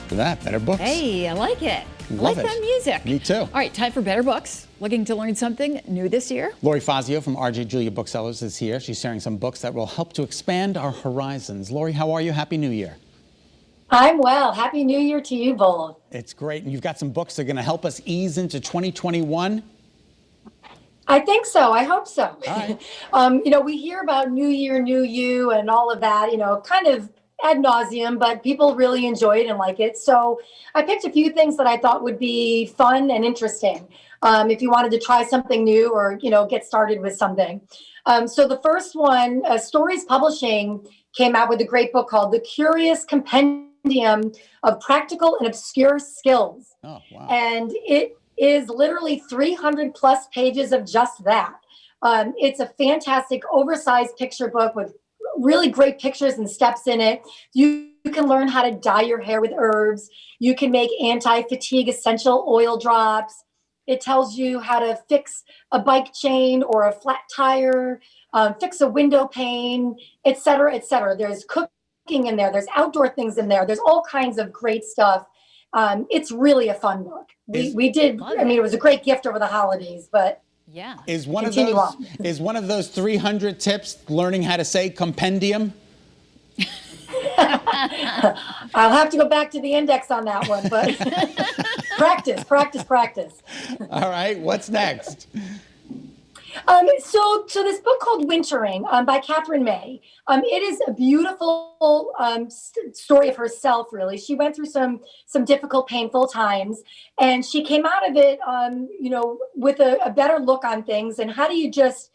for that. Better books. Hey, I like it. I Love like it. that music. Me too. All right, time for Better Books. Looking to learn something new this year? Lori Fazio from RJ Julia Booksellers is here. She's sharing some books that will help to expand our horizons. Lori, how are you? Happy New Year. I'm well. Happy New Year to you both. It's great. And you've got some books that are going to help us ease into 2021. I think so. I hope so. All right. We hear about New Year, New You and all of that, kind of ad nauseum, but people really enjoy it and like it. So I picked a few things that I thought would be fun and interesting if you wanted to try something new or, get started with something. So the first one, Stories Publishing came out with a great book called The Curious Compendium of Practical and Obscure Skills. Oh, wow. And it is literally 300 plus pages of just that. It's a fantastic oversized picture book with really great pictures and steps in it. You can learn how to dye your hair with herbs. You can make anti-fatigue essential oil drops. It tells you how to fix a bike chain or a flat tire, fix a window pane, et cetera, et cetera. There's cooking in there. There's outdoor things in there. There's all kinds of great stuff. It's really a fun book. It was a great gift over the holidays, but yeah. Is one of those 300 tips learning how to say compendium? I'll have to go back to the index on that one, but practice. All right, what's next? So this book called Wintering by Catherine May. It is a beautiful story of herself, really. She went through some difficult, painful times, and she came out of it, with a better look on things. And how do you just,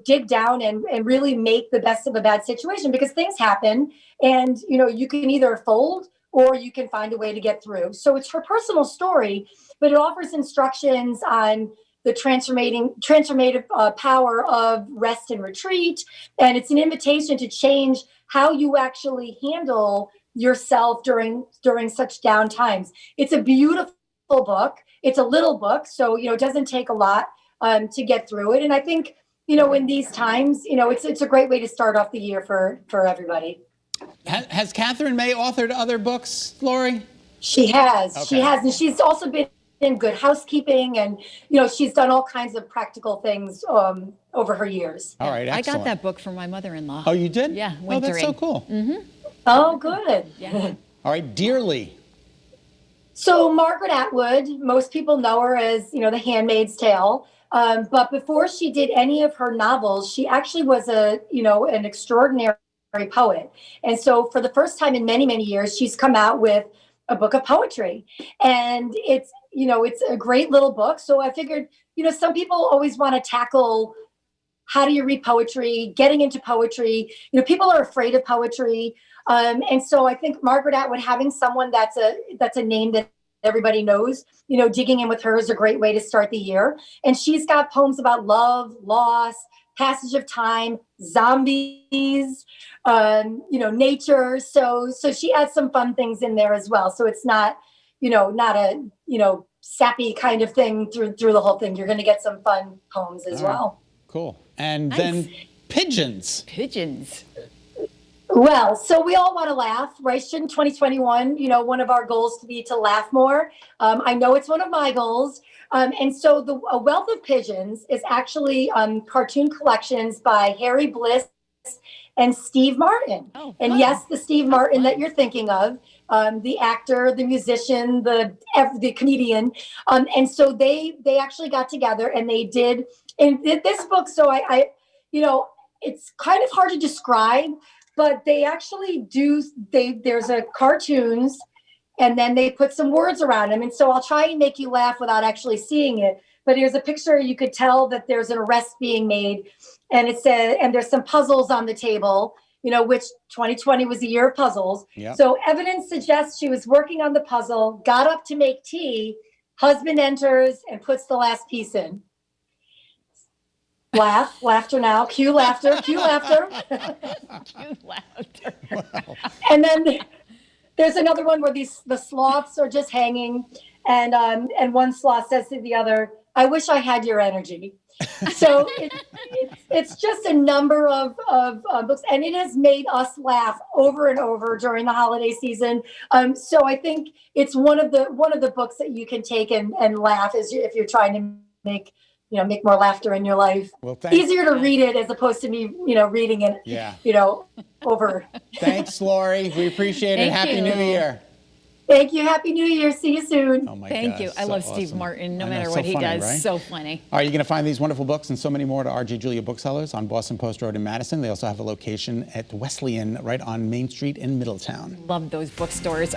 dig down and really make the best of a bad situation? Because things happen, and, you can either fold or you can find a way to get through. So it's her personal story, but it offers instructions on the transformative power of rest and retreat. And it's an invitation to change how you actually handle yourself during such down times. It's a beautiful book. It's a little book, so, it doesn't take a lot to get through it. And I think, in these times, it's a great way to start off the year for everybody. Has Catherine May authored other books, Lori? She has. Okay. She has. And she's also been in Good Housekeeping, and she's done all kinds of practical things over her years. All right, excellent. I got that book from my mother-in-law. Oh, you did? Yeah, Oh, that's so cool. Mm-hmm. Oh, good. Yeah. All right, Dearly. So Margaret Atwood, most people know her as The Handmaid's Tale, but before she did any of her novels, she actually was an extraordinary poet. And so for the first time in many, many years, she's come out with a book of poetry, and it's a great little book. So I figured, some people always want to tackle, how do you read poetry, getting into poetry, people are afraid of poetry. And so I think Margaret Atwood, having someone that's a name that everybody knows, digging in with her is a great way to start the year. And she's got poems about love, loss, passage of time, zombies, nature. So she adds some fun things in there as well. So it's not a, sappy kind of thing through the whole thing. You're going to get some fun poems as well. Cool. And Nice. then Pigeons. Pigeons. Well, so we all want to laugh, right? Shouldn't 2021, one of our goals to be to laugh more? I know it's one of my goals. And so A Wealth of Pigeons is actually cartoon collections by Harry Bliss and Steve Martin. Oh, and fun. yes, the Steve Martin that you're thinking of, the actor, the musician, the comedian. And so they actually got together and they did in this book. So I it's kind of hard to describe, but they actually there's a cartoons, and then they put some words around them. And so I'll try and make you laugh without actually seeing it. But here's a picture. You could tell that there's an arrest being made. And it said, and there's some puzzles on the table, which 2020 was a year of puzzles. Yep. So evidence suggests she was working on the puzzle, got up to make tea. Husband enters and puts the last piece in. Laughter now. Cue laughter. Cute laughter. Wow. And then there's another one where the sloths are just hanging, and one sloth says to the other, "I wish I had your energy." So it's just a number of books, and it has made us laugh over and over during the holiday season. So I think it's one of the books that you can take and laugh if you're trying to make more laughter in your life. Well, thanks. Easier to read it as opposed to me, reading it, Yeah. over. Thanks, Lori. We appreciate it. Thank Happy you. New Year. Thank you. Happy New Year. See you soon. Oh my Thank gosh, you. I so love Steve awesome. Martin, no I know, matter so what he funny, does. right? So funny. All right, you're going to find these wonderful books and so many more at R.J. Julia Booksellers on Boston Post Road in Madison. They also have a location at Wesleyan right on Main Street in Middletown. Love those bookstores.